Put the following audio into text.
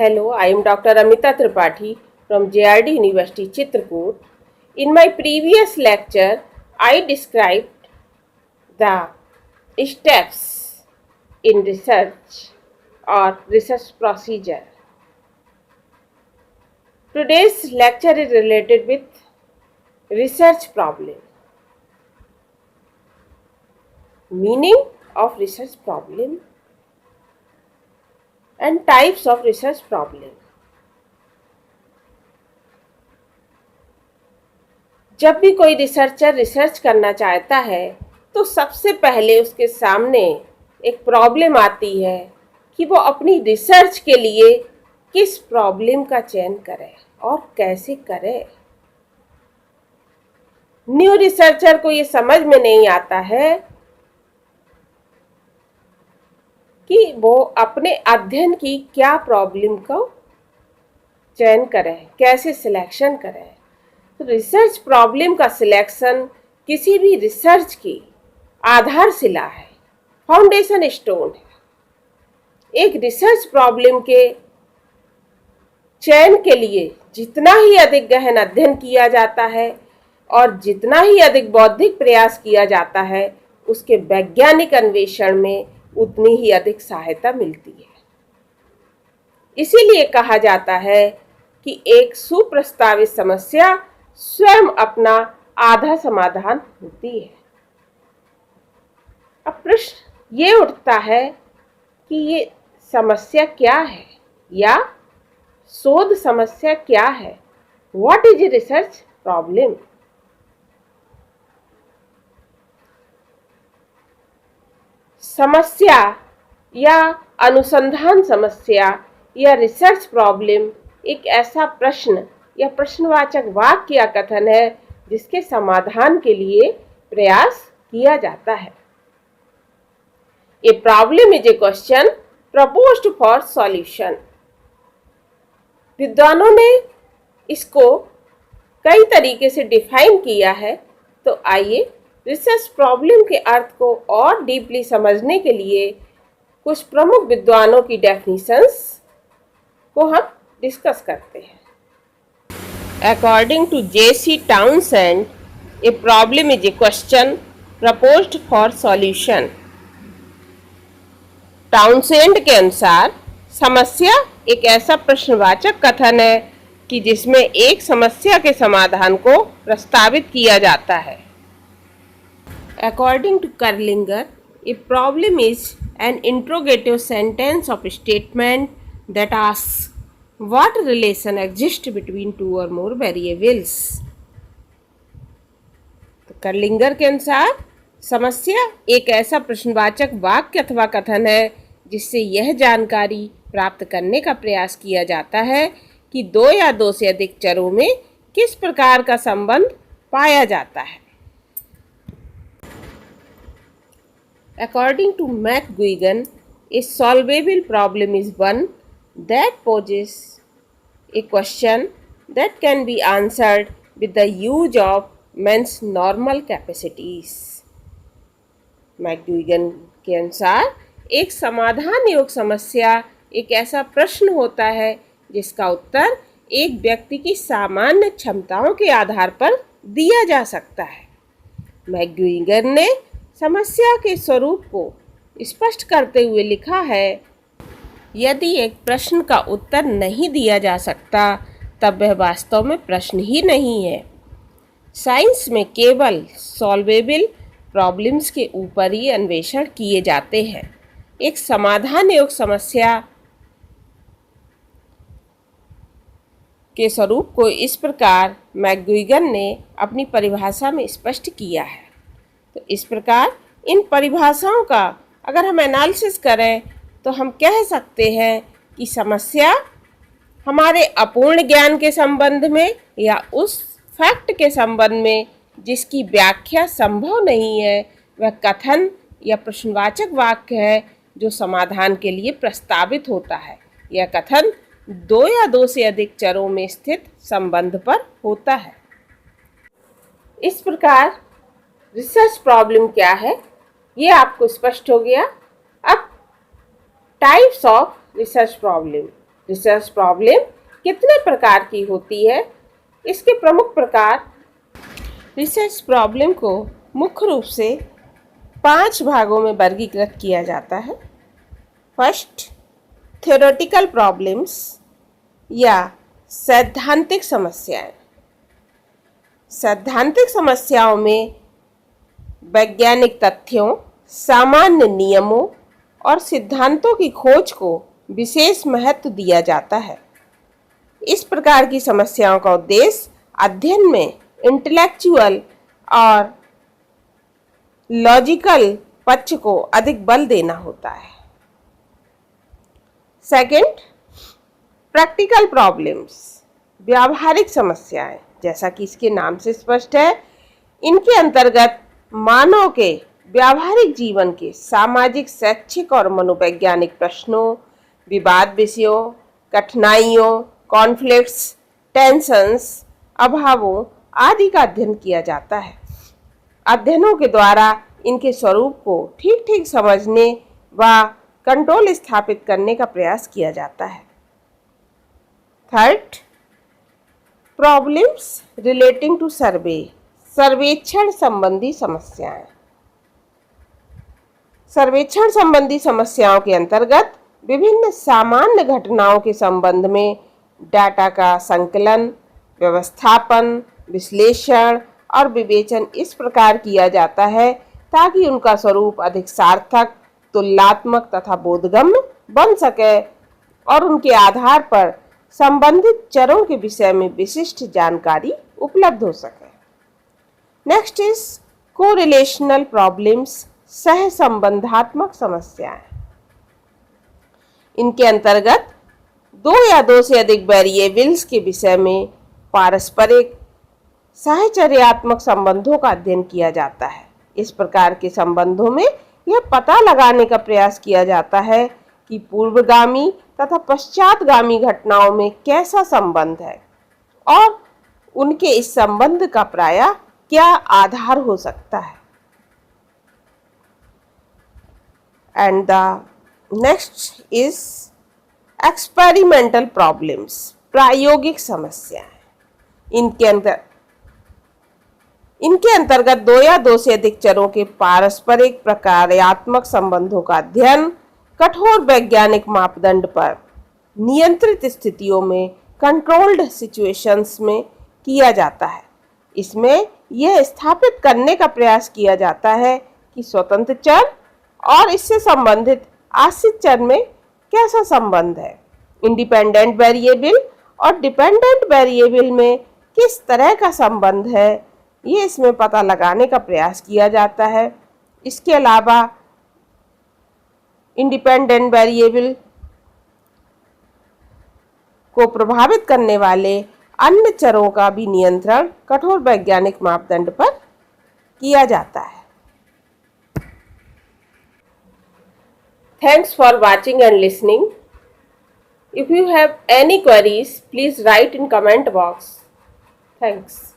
Hello, I am Dr. Amita Tripathi from JRD University, Chitrakoot. In my previous lecture, I described the steps in research or research procedure. Today's lecture is related with research problem. Meaning of research problem and types of research problem. जब भी कोई researcher research करना चाहता है तो सबसे पहले उसके सामने एक प्रॉब्लम आती है कि वो अपनी रिसर्च के लिए किस प्रॉब्लम का चयन करे और कैसे करे। न्यू रिसर्चर को ये समझ में नहीं आता है कि वो अपने अध्ययन की क्या प्रॉब्लम को चयन करे, कैसे सिलेक्शन करे। तो रिसर्च प्रॉब्लम का सिलेक्शन किसी भी रिसर्च की आधारशिला है, फाउंडेशन स्टोन है। एक रिसर्च प्रॉब्लम के चयन के लिए जितना ही अधिक गहन अध्ययन किया जाता है और जितना ही अधिक बौद्धिक प्रयास किया जाता है, उसके वैज्ञानिक अन्वेषण में उतनी ही अधिक सहायता मिलती है। इसीलिए कहा जाता है कि एक सुप्रस्तावित समस्या स्वयं अपना आधा समाधान होती है। अब प्रश्न ये उठता है कि ये समस्या क्या है या शोध समस्या क्या है। What is a research problem? समस्या या अनुसंधान समस्या या रिसर्च प्रॉब्लम एक ऐसा प्रश्न या प्रश्नवाचक वाक्य या कथन है जिसके समाधान के लिए प्रयास किया जाता है। A problem is a question proposed for solution. विद्वानों ने इसको कई तरीके से डिफाइन किया है, तो आइए रिसर्च प्रॉब्लम के अर्थ को और डीपली समझने के लिए कुछ प्रमुख विद्वानों की डेफिनेशंस को हम डिस्कस करते हैं। According to J.C. Townsend, a problem is a question proposed for solution. Townsend के अनुसार समस्या एक ऐसा प्रश्नवाचक कथन है कि जिसमें एक समस्या के समाधान को प्रस्तावित किया जाता है। According to Kurlinger, a problem is an interrogative sentence of a statement that asks what relation exists between two or more variables. तो कर्लिंगर के अनुसार समस्या एक ऐसा प्रश्नवाचक वाक्य अथवा कथन है जिससे यह जानकारी प्राप्त करने का प्रयास किया जाता है कि दो या दो से अधिक चरों में किस प्रकार का संबंध पाया जाता है। According to McGuigan, a solvable problem is one that poses a question that can be answered with the use of man's normal capacities. McGuigan के अनुसार एक समाधान योग्य समस्या एक ऐसा प्रश्न होता है जिसका उत्तर एक व्यक्ति की सामान्य क्षमताओं के आधार पर दिया जा सकता है। मैकगुइगन ने समस्या के स्वरूप को स्पष्ट करते हुए लिखा है, यदि एक प्रश्न का उत्तर नहीं दिया जा सकता तब वह वास्तव में प्रश्न ही नहीं है। साइंस में केवल सॉल्वेबल प्रॉब्लम्स के ऊपर ही अन्वेषण किए जाते हैं। एक समाधान योग्य समस्या के स्वरूप को इस प्रकार मैकगुइगन ने अपनी परिभाषा में स्पष्ट किया है। तो इस प्रकार इन परिभाषाओं का अगर हम एनालिसिस करें तो हम कह सकते हैं कि समस्या हमारे अपूर्ण ज्ञान के संबंध में या उस फैक्ट के संबंध में जिसकी व्याख्या संभव नहीं है, वह कथन या प्रश्नवाचक वाक्य है जो समाधान के लिए प्रस्तावित होता है। यह कथन दो या दो से अधिक चरों में स्थित संबंध पर होता है। इस प्रकार रिसर्च प्रॉब्लम क्या है ये आपको स्पष्ट हो गया। अब types of research problem. Research problem कितने प्रकार की होती है? इसके प्रमुख प्रकार। रिसर्च प्रॉब्लम को मुख्य रूप से 5 भागों में वर्गीकृत किया जाता है। फर्स्ट, थ्योरेटिकल प्रॉब्लम्स या सैद्धांतिक समस्याएं। सैद्धांतिक समस्याओं में वैज्ञानिक तथ्यों, सामान्य नियमों और सिद्धांतों की खोज को विशेष महत्व दिया जाता है। इस प्रकार की समस्याओं का उद्देश्य अध्ययन में इंटेलेक्चुअल और लॉजिकल पक्ष को अधिक बल देना होता है। सेकंड, प्रैक्टिकल प्रॉब्लम्स, व्यावहारिक समस्याएं। जैसा कि इसके नाम से स्पष्ट है, इनके अंतर्गत मानव के व्यावहारिक जीवन के सामाजिक, शैक्षिक और मनोवैज्ञानिक प्रश्नों, विवाद विषयों, कठिनाइयों, कॉन्फ्लिक्ट्स, टेंशन्स, अभावों आदि का अध्ययन किया जाता है। अध्ययनों के द्वारा इनके स्वरूप को ठीक ठीक समझने व कंट्रोल स्थापित करने का प्रयास किया जाता है। थर्ड, प्रॉब्लम्स रिलेटिंग टू सर्वे, सर्वेक्षण संबंधी समस्याएं। सर्वेक्षण संबंधी समस्याओं के अंतर्गत विभिन्न सामान्य घटनाओं के संबंध में डाटा का संकलन, व्यवस्थापन, विश्लेषण और विवेचन इस प्रकार किया जाता है ताकि उनका स्वरूप अधिक सार्थक, तुलनात्मक तथा बोधगम्य बन सके और उनके आधार पर संबंधित चरों के विषय में विशिष्ट जानकारी उपलब्ध हो सके। नेक्स्ट इज कोरिलेशनल प्रॉब्लम्स, सहसंबंधात्मक समस्याएं। इनके अंतर्गत 2 या 2 से अधिक वेरिएबल्स के विषय में पारस्परिक साहचर्यात्मक संबंधों का अध्ययन किया जाता है। इस प्रकार के संबंधों में यह पता लगाने का प्रयास किया जाता है कि पूर्वगामी तथा पश्चातगामी घटनाओं में कैसा संबंध है और उनके इस संबंध का प्रायः क्या आधार हो सकता है। And the next is experimental problems, प्रायोगिक समस्याएं। इनके अंतर्गत 2 या 2 से अधिक चरों के पारस्परिक प्रकार्यात्मक संबंधों का अध्ययन कठोर वैज्ञानिक मापदंड पर नियंत्रित स्थितियों में, कंट्रोल्ड सिचुएशंस में किया जाता है। इसमें यह स्थापित करने का प्रयास किया जाता है कि स्वतंत्र चर और इससे संबंधित आश्रित चर में कैसा संबंध है, इंडिपेंडेंट वेरिएबल और डिपेंडेंट वेरिएबल में किस तरह का संबंध है, ये इसमें पता लगाने का प्रयास किया जाता है। इसके अलावा इंडिपेंडेंट वेरिएबल को प्रभावित करने वाले अन्य चरों का भी नियंत्रण कठोर वैज्ञानिक मापदंड पर किया जाता है। Thanks for watching and listening. If you have any queries, please write in comment box. Thanks.